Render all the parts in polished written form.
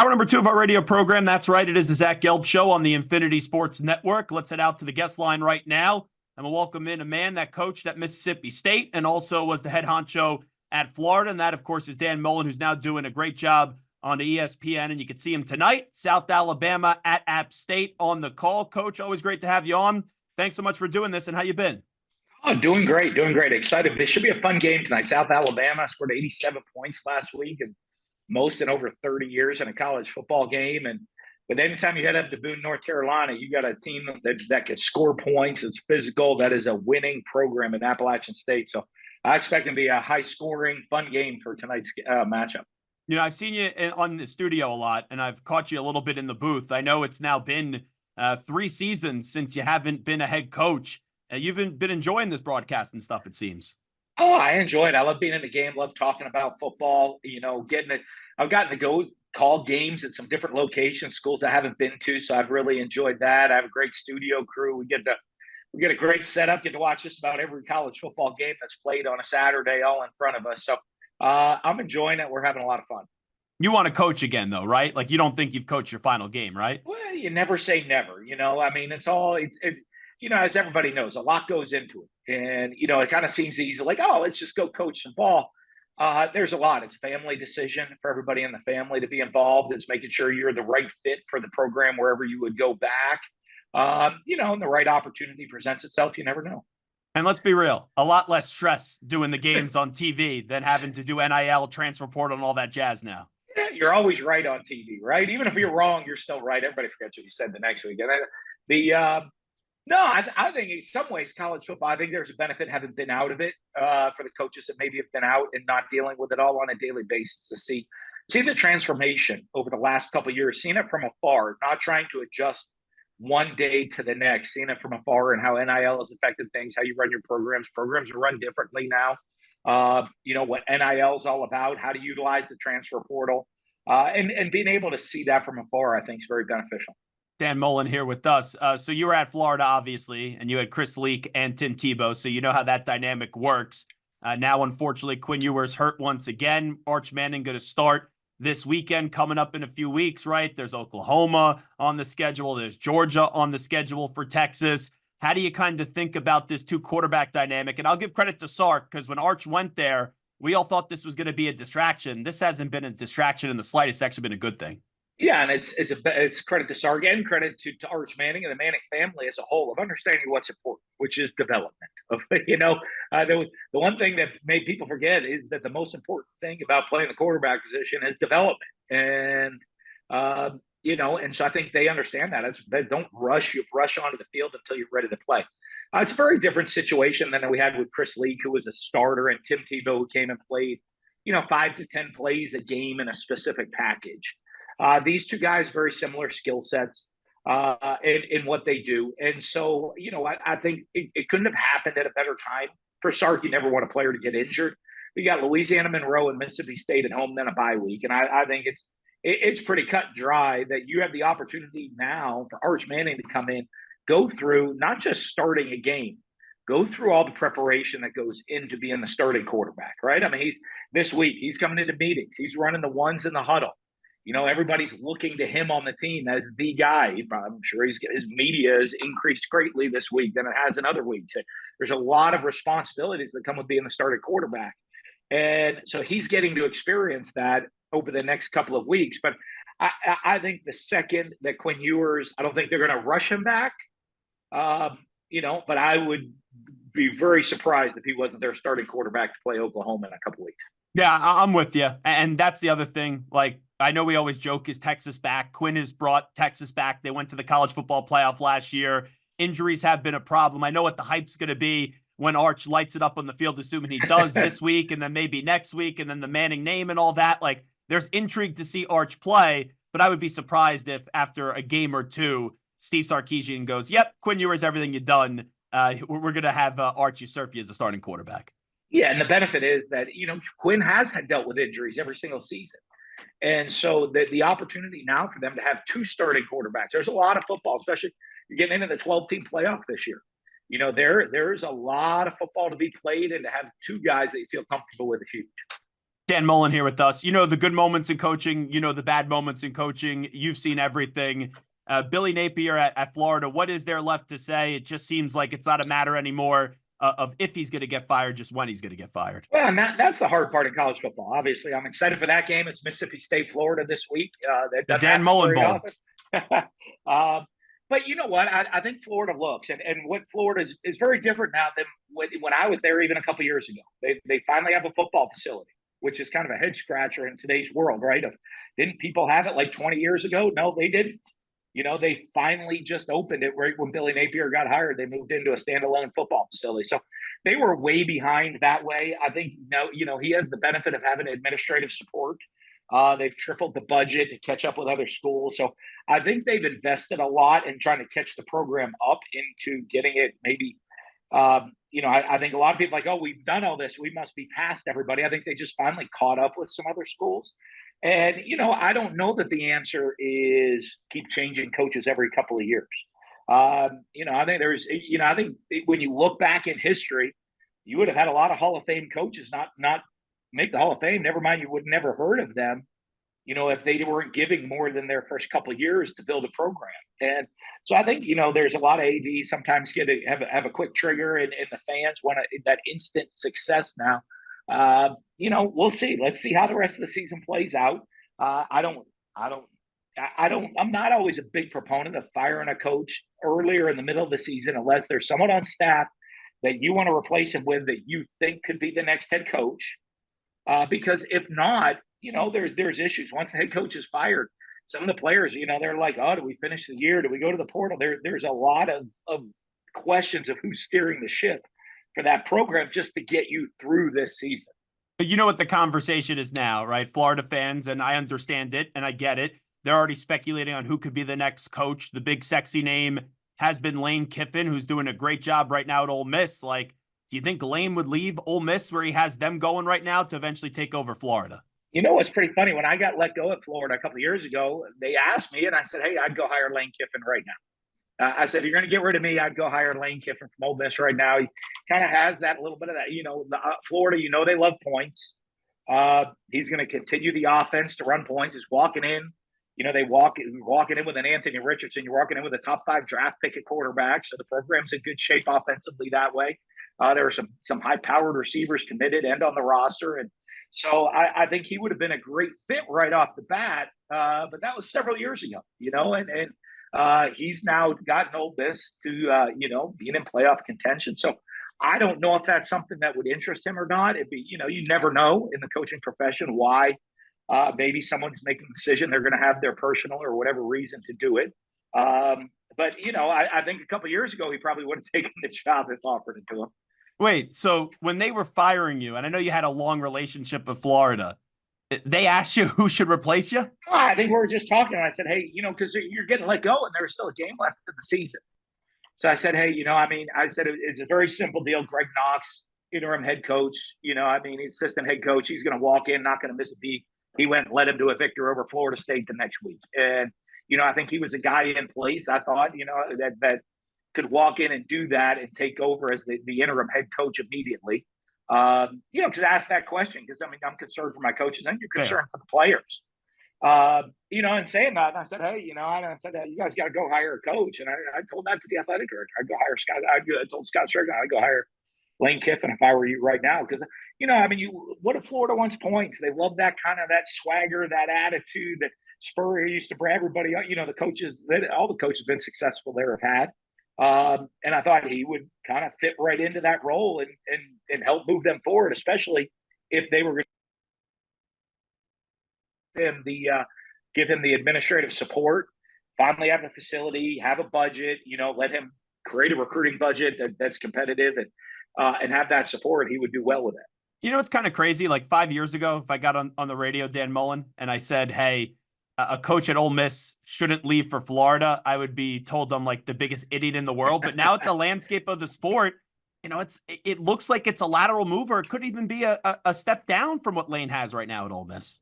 Hour number 2 of our radio program. That's right. It is the Zach Gelb Show on the Infinity Sports Network. Let's head out to the guest line right now. And we'll welcome in a man that coached at Mississippi State and also was the head honcho at Florida. And that, of course, is Dan Mullen, who's now doing a great job on the ESPN. And you can see him tonight, South Alabama at App State on the call. Coach, always great to have you on. Thanks so much for doing this. And how you been? Oh, doing great. Excited. It should be a fun game tonight. South Alabama scored 87 points last week and most in over 30 years in a college football game. But anytime you head up to Boone, North Carolina, you got a team that can score points. It's physical. That is a winning program in Appalachian State. So I expect it to be a high-scoring, fun game for tonight's matchup. You know, I've seen you on the studio a lot, and I've caught you a little bit in the booth. I know it's now been 3 seasons since you haven't been a head coach. You've been enjoying this broadcast and stuff, it seems. Oh, I enjoy it. I love being in the game, love talking about football, getting it. I've gotten to go call games at some different locations, schools I haven't been to, so I've really enjoyed that. I have a great studio crew. We get a great setup, get to watch just about every college football game that's played on a Saturday all in front of us. So I'm enjoying it. We're having a lot of fun. You want to coach again, though, right? Like, you don't think you've coached your final game, right? Well, you never say never. I mean, as everybody knows, a lot goes into it. And, it kind of seems easy, like, oh, let's just go coach some ball. There's a lot. It's a family decision for everybody in the family to be involved. It's making sure you're the right fit for the program wherever you would go back. And the right opportunity presents itself. You never know. And let's be real, a lot less stress doing the games on TV than having to do NIL, transfer portal, and all that jazz now. Yeah, you're always right on TV, right? Even if you're wrong, you're still right. Everybody forgets what you said the next week. And I think in some ways college football, I think there's a benefit having been out of it for the coaches that maybe have been out and not dealing with it all on a daily basis to see the transformation over the last couple of years, seeing it from afar, not trying to adjust one day to the next, seeing it from afar and how NIL has affected things, how you run your programs. Programs are run differently now. What NIL is all about, how to utilize the transfer portal, and being able to see that from afar, I think is very beneficial. Dan Mullen here with us. So you were at Florida, obviously, and you had Chris Leak and Tim Tebow, so you know how that dynamic works. Now, unfortunately, Quinn Ewers hurt once again. Arch Manning going to start this weekend, coming up in a few weeks, right? There's Oklahoma on the schedule. There's Georgia on the schedule for Texas. How do you kind of think about this 2-quarterback dynamic? And I'll give credit to Sark, because when Arch went there, we all thought this was going to be a distraction. This hasn't been a distraction in the slightest. It's actually been a good thing. Yeah, and it's credit to Sark and credit to Arch Manning and the Manning family as a whole of understanding what's important, which is development. The one thing that made people forget is that the most important thing about playing the quarterback position is development. And and so I think they understand that. They don't rush onto the field until you're ready to play. It's a very different situation than we had with Chris Leak, who was a starter, and Tim Tebow, who came and played, 5 to 10 plays a game in a specific package. These two guys, very similar skill sets in what they do. And so, I think it couldn't have happened at a better time. For Sark, you never want a player to get injured. You got Louisiana Monroe and Mississippi State at home, then a bye week. And I think it's pretty cut and dry that you have the opportunity now for Arch Manning to come in, go through not just starting a game, go through all the preparation that goes into being the starting quarterback, right? I mean, this week, he's coming into meetings. He's running the ones in the huddle. Everybody's looking to him on the team as the guy. I'm sure his media has increased greatly this week than it has in other weeks. There's a lot of responsibilities that come with being the starting quarterback. And so he's getting to experience that over the next couple of weeks. But I think the second that Quinn Ewers, I don't think they're going to rush him back, but I would be very surprised if he wasn't their starting quarterback to play Oklahoma in a couple of weeks. Yeah, I'm with you. And that's the other thing. Like, I know we always joke, is Texas back? Quinn has brought Texas back. They went to the college football playoff last year. Injuries have been a problem. I know what the hype's going to be when Arch lights it up on the field, assuming he does this week and then maybe next week and then the Manning name and all that. Like, there's intrigue to see Arch play, but I would be surprised if after a game or two, Steve Sarkisian goes, yep, Quinn Ewers, everything you've done. We're going to have Arch usurp you as a starting quarterback. Yeah, and the benefit is that, Quinn has dealt with injuries every single season. And so the opportunity now for them to have 2 starting quarterbacks, there's a lot of football, especially you're getting into the 12-team playoff this year. There's a lot of football to be played, and to have 2 guys that you feel comfortable with is huge. Dan Mullen here with us. You know the good moments in coaching, you know the bad moments in coaching. You've seen everything. Billy Napier at Florida, what is there left to say? It just seems like it's not a matter anymore of if he's going to get fired, just when he's going to get fired. Well, and that's the hard part in college football. Obviously, I'm excited for that game. It's Mississippi State, Florida this week. That The doesn't Dan happen Mullen very Bowl. often. But you know what? I think Florida looks, and what Florida is very different now than when I was there even a couple years ago. They finally have a football facility, which is kind of a head scratcher in today's world, right? Didn't people have it like 20 years ago? No, they didn't. You know, they finally just opened it right when Billy Napier got hired. They moved into a standalone football facility. So they were way behind that way. I think now, he has the benefit of having administrative support. They've tripled the budget to catch up with other schools. So I think they've invested a lot in trying to catch the program up into getting it maybe. I think a lot of people are like, oh, we've done all this, we must be past everybody. I think they just finally caught up with some other schools. And, I don't know that the answer is keep changing coaches every couple of years. I think I think when you look back in history, you would have had a lot of Hall of Fame coaches not make the Hall of Fame. Never mind, you would never heard of them, if they weren't giving more than their first couple of years to build a program. And so I think, there's a lot of ADs sometimes have a quick trigger, and the fans want that instant success now. We'll see. Let's see how the rest of the season plays out. I'm not always a big proponent of firing a coach earlier in the middle of the season unless there's someone on staff that you want to replace him with that you think could be the next head coach. Because if not, there's issues. Once the head coach is fired, some of the players, they're like, oh, do we finish the year? Do we go to the portal? There's a lot of questions of who's steering the ship for that program just to get you through this season. But you know what the conversation is now, right? Florida fans, and I understand it and I get it. They're already speculating on who could be the next coach. The big sexy name has been Lane Kiffin, who's doing a great job right now at Ole Miss. Like, do you think Lane would leave Ole Miss where he has them going right now to eventually take over Florida? What's pretty funny? When I got let go at Florida a couple of years ago, they asked me, and I said, hey, I'd go hire Lane Kiffin right now. I said, if you're going to get rid of me, I'd go hire Lane Kiffin from Ole Miss right now. He kind of has that little bit of that, Florida, they love points. He's going to continue the offense to run points. He's walking in. Walking in with an Anthony Richardson. You're walking in with a top 5 draft pick at quarterback. So the program's in good shape offensively that way. There are some high-powered receivers committed and on the roster. And so I think he would have been a great fit right off the bat. But that was several years ago, and he's now gotten Ole Miss to, being in playoff contention. So I don't know if that's something that would interest him or not. It'd be, you never know in the coaching profession why maybe someone's making a decision. They're going to have their personal or whatever reason to do it. But, I think a couple of years ago, he probably would have taken the job if offered it to him. Wait, so when they were firing you, and I know you had a long relationship with Florida, they asked you who should replace you? I think we were just talking, and I said, hey, because you're getting let go, and there's still a game left in the season. So I said, hey, I said it's a very simple deal. Greg Knox, interim head coach, assistant head coach. He's going to walk in, not going to miss a beat. He went and led him to a victory over Florida State the next week. And, I think he was a guy in place, I thought, that could walk in and do that and take over as the interim head coach immediately. Because I asked that question because, I'm concerned for my coaches and you're concerned for the players. And saying that, and I said, hey, I said, you guys got to go hire a coach. And I told that to the athletic director. I'd go hire Scott. I told Scott Strickland, I'd go hire Lane Kiffin if I were you right now. Because, what if Florida wants points? They love that kind of that swagger, that attitude that Spurrier used to bring everybody. The coaches, all the coaches have been successful there have had. And I thought he would kind of fit right into that role and help move them forward, especially if they were going to give him the administrative support, finally have a facility, have a budget, let him create a recruiting budget that's competitive and have that support. He would do well with it. It's kind of crazy. Like 5 years ago, if I got on the radio, Dan Mullen, and I said, hey, a coach at Ole Miss shouldn't leave for Florida, I would be told I'm like the biggest idiot in the world. But now at the landscape of the sport, it looks like it's a lateral move, or it could even be a step down from what Lane has right now at Ole Miss.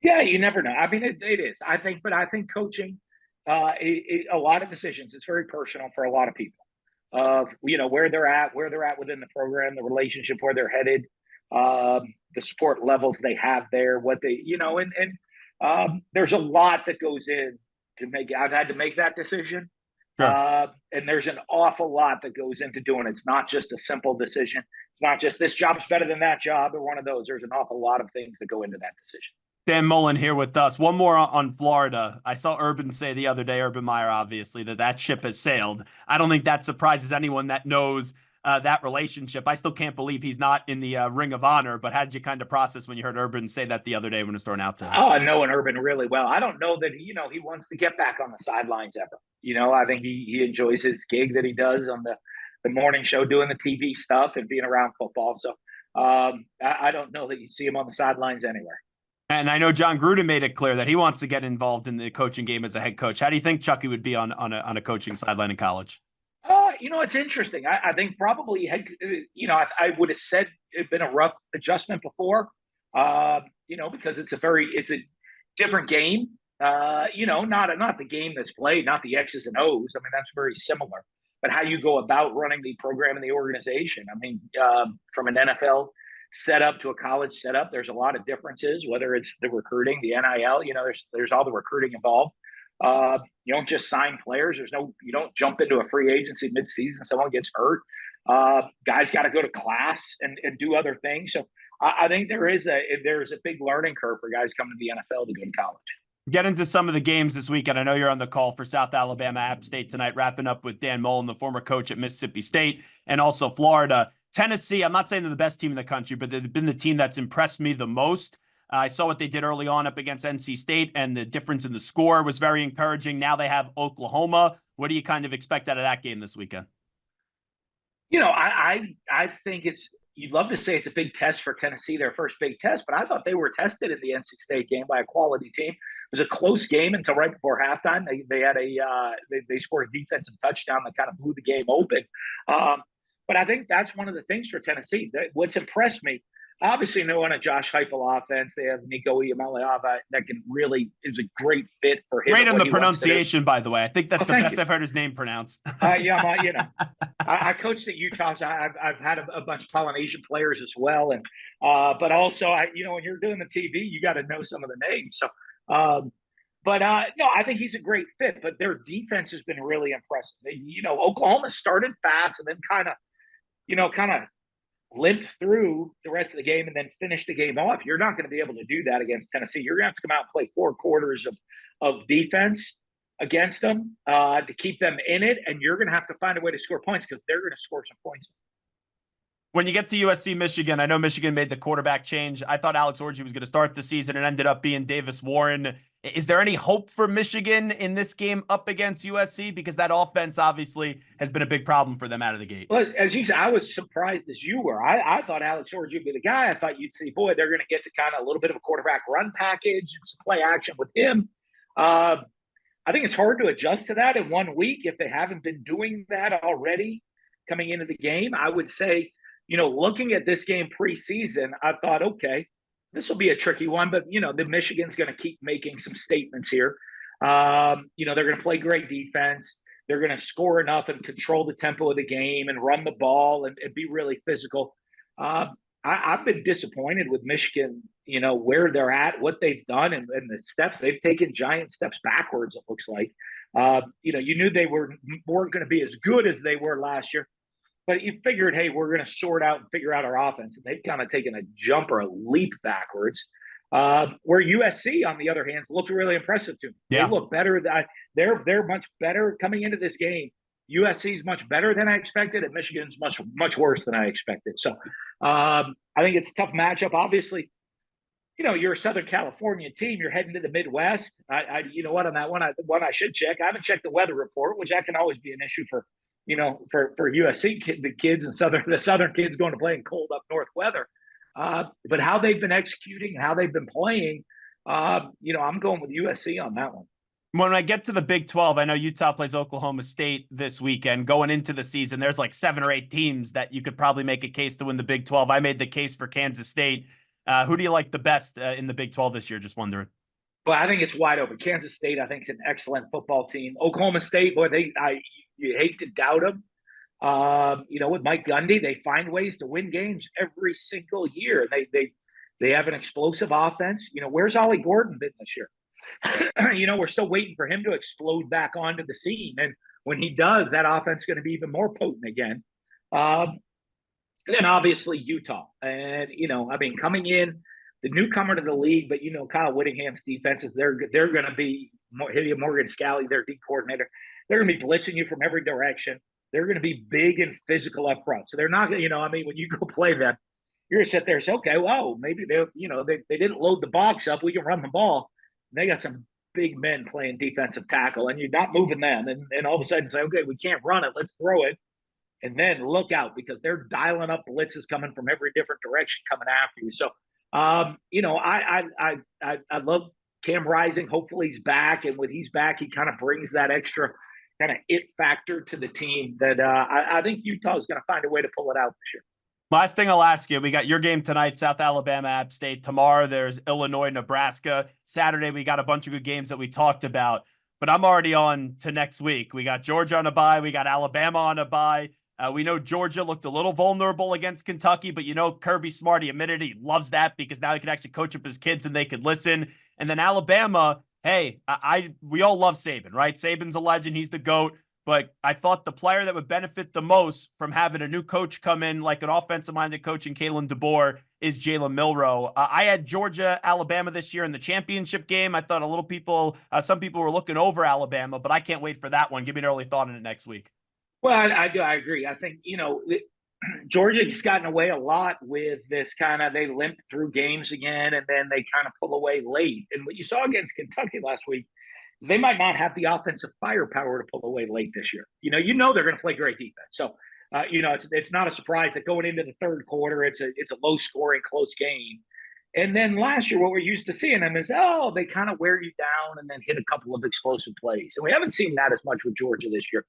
Yeah, you never know. It is. I think coaching, a lot of decisions, it's very personal for a lot of people. Where they're at within the program, the relationship, where they're headed. the support levels they have there, what they, there's a lot that goes in to make it. I've had to make that decision. Sure. And there's an awful lot that goes into doing it. It's not just a simple decision. It's not just this job's better than that job or one of those. There's an awful lot of things that go into that decision. Dan Mullen here with us. One more on Florida. I saw Urban say the other day, Urban Meyer, obviously, that ship has sailed. I don't think that surprises anyone that knows that relationship. I still can't believe he's not in the Ring of Honor, but how did you kind of process when you heard Urban say that the other day when it was thrown out to him? Oh, I know Urban really well. I don't know that, he wants to get back on the sidelines ever. I think he enjoys his gig that he does on the morning show, doing the TV stuff and being around football. So I don't know that you see him on the sidelines anywhere. And I know John Gruden made it clear that he wants to get involved in the coaching game as a head coach. How do you think Chucky would be on a coaching sideline in college? It's interesting. I think probably I would have said it'd been a rough adjustment before, because it's a different game. Not the game that's played, not the X's and O's. I mean, that's very similar. But how you go about running the program and the organization. I mean, from an NFL setup to a college setup, there's a lot of differences, whether it's the recruiting, the NIL, there's all the recruiting involved. You don't just sign players. You don't jump into a free agency midseason. Someone gets hurt. Guys got to go to class and do other things. So I think there's a big learning curve for guys coming to the NFL to go to college. Get into some of the games this weekend. I know you're on the call for South Alabama App State tonight, wrapping up with Dan Mullen, the former coach at Mississippi State, and also Florida. Tennessee, I'm not saying they're the best team in the country, but they've been the team that's impressed me the most. I saw what they did early on up against NC State, and the difference in the score was very encouraging. Now they have Oklahoma. What do you kind of expect out of that game this weekend? I think you'd love to say it's a big test for Tennessee, their first big test, but I thought they were tested in the NC State game by a quality team. It was a close game until right before halftime. They had they scored a defensive touchdown that kind of blew the game open. But I think that's one of the things for Tennessee. What's impressed me, obviously, knowing a Josh Heupel offense, they have Nico Iamaleava that is a great fit for him. Great on the pronunciation, by the way. I think that's the best I've heard his name pronounced. I coached at Utah, so I've had a bunch of Polynesian players as well, and but also when you're doing the TV, you got to know some of the names. So, I think he's a great fit. But their defense has been really impressive. Oklahoma started fast and then kind of limped through the rest of the game and then finished the game off. You're not going to be able to do that against Tennessee. You're going to have to come out and play 4 quarters of defense against them to keep them in it, and you're going to have to find a way to score points because they're going to score some points. When you get to USC Michigan, I know Michigan made the quarterback change. I thought Alex Orji was going to start the season and ended up being Davis Warren. Is there any hope for Michigan in this game up against USC? Because that offense obviously has been a big problem for them out of the gate. Well, as you said, I was surprised as you were. I thought Alex Orji would be the guy. I thought you'd see, boy, they're going to get to kind of a little bit of a quarterback run package and some play action with him. I think it's hard to adjust to that in 1 week if they haven't been doing that already coming into the game. I would say, looking at this game preseason, I thought, okay, this will be a tricky one, but the Michigan's going to keep making some statements here. They're going to play great defense. They're going to score enough and control the tempo of the game and run the ball and be really physical. I've been disappointed with Michigan, where they're at, what they've done, and the steps they've taken, giant steps backwards. It looks like, you knew they weren't going to be as good as they were last year. But you figured, hey, we're going to sort out and figure out our offense. And they've kind of taken a jump or a leap backwards. Where USC, on the other hand, looked really impressive to me. Yeah. They look better. They're much better coming into this game. USC is much better than I expected, and Michigan's much worse than I expected. So I think it's a tough matchup. Obviously, you're a Southern California team. You're heading to the Midwest. On that one, I should check. I haven't checked the weather report, which that can always be an issue for USC the kids and the Southern kids going to play in cold up north weather. But how they've been executing, how they've been playing, I'm going with USC on that one. When I get to the Big 12, I know Utah plays Oklahoma State this weekend. Going into the season, there's like 7 or 8 teams that you could probably make a case to win the Big 12. I made the case for Kansas State. Who do you like the best in the Big 12 this year? Just wondering. Well, I think it's wide open. Kansas State, I think, is an excellent football team. Oklahoma State, boy, you hate to doubt them. With Mike Gundy, they find ways to win games every single year. They have an explosive offense. Where's Ollie Gordon been this year? We're still waiting for him to explode back onto the scene. And when he does, that offense is going to be even more potent again. And then obviously Utah. And, coming in, the newcomer to the league, but Kyle Whittingham's defenses, they're going to be Morgan Scalley, their D coordinator. They're going to be blitzing you from every direction. They're going to be big and physical up front. So they're not going to, when you go play them, you're going to sit there and say, okay, well, maybe they didn't load the box up. We can run the ball. And they got some big men playing defensive tackle, and you're not moving them. And all of a sudden say, okay, we can't run it. Let's throw it. And then look out, because they're dialing up blitzes coming from every different direction coming after you. So, I love Cam Rising. Hopefully he's back. And when he's back, he kind of brings that extra kind of it factor to the team that I think Utah is going to find a way to pull it out this year. Last thing I'll ask you, we got your game tonight, South Alabama, App State. Tomorrow, there's Illinois, Nebraska. Saturday, we got a bunch of good games that we talked about. But I'm already on to next week. We got Georgia on a bye. We got Alabama on a bye. We know Georgia looked a little vulnerable against Kentucky, but Kirby Smart, he admitted he loves that because now he can actually coach up his kids and they could listen. And then Alabama, hey, we all love Saban, right? Saban's a legend. He's the GOAT. But I thought the player that would benefit the most from having a new coach come in, like an offensive-minded coach in Kalen DeBoer, is Jalen Milroe. I had Georgia, Alabama this year in the championship game. I thought some people were looking over Alabama, but I can't wait for that one. Give me an early thought on it next week. Well, I agree. I think, Georgia's gotten away a lot with this kind of, they limp through games again, and then they kind of pull away late. And what you saw against Kentucky last week, they might not have the offensive firepower to pull away late this year. They're going to play great defense. So, it's not a surprise that going into the third quarter, it's a low scoring, close game. And then last year, what we're used to seeing them is, they kind of wear you down and then hit a couple of explosive plays. And we haven't seen that as much with Georgia this year.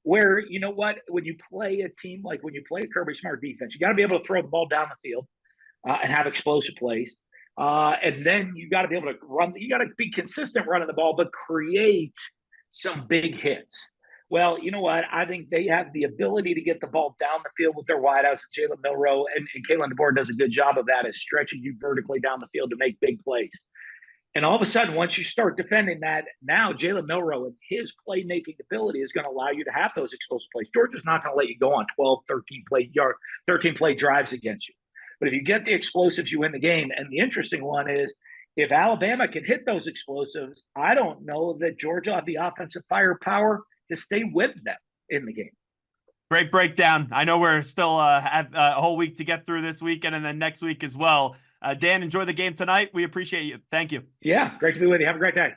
Where, when you play a team, like when you play a Kirby Smart defense, you got to be able to throw the ball down the field and have explosive plays. And then you got to be able to run. You got to be consistent running the ball, but create some big hits. Well, you know what? I think they have the ability to get the ball down the field with their wideouts. Jalen Milroe and Kalen DeBoer does a good job of that, is stretching you vertically down the field to make big plays. And all of a sudden, once you start defending that, now Jalen Milroe and his playmaking ability is going to allow you to have those explosive plays. Georgia's not going to let you go on 12, 13 play drives against you. But if you get the explosives, you win the game. And the interesting one is, if Alabama can hit those explosives, I don't know that Georgia will have the offensive firepower to stay with them in the game. Great breakdown. I know we're still have a whole week to get through this weekend and then next week as well. Dan, enjoy the game tonight. We appreciate you. Thank you. Yeah, great to be with you. Have a great day.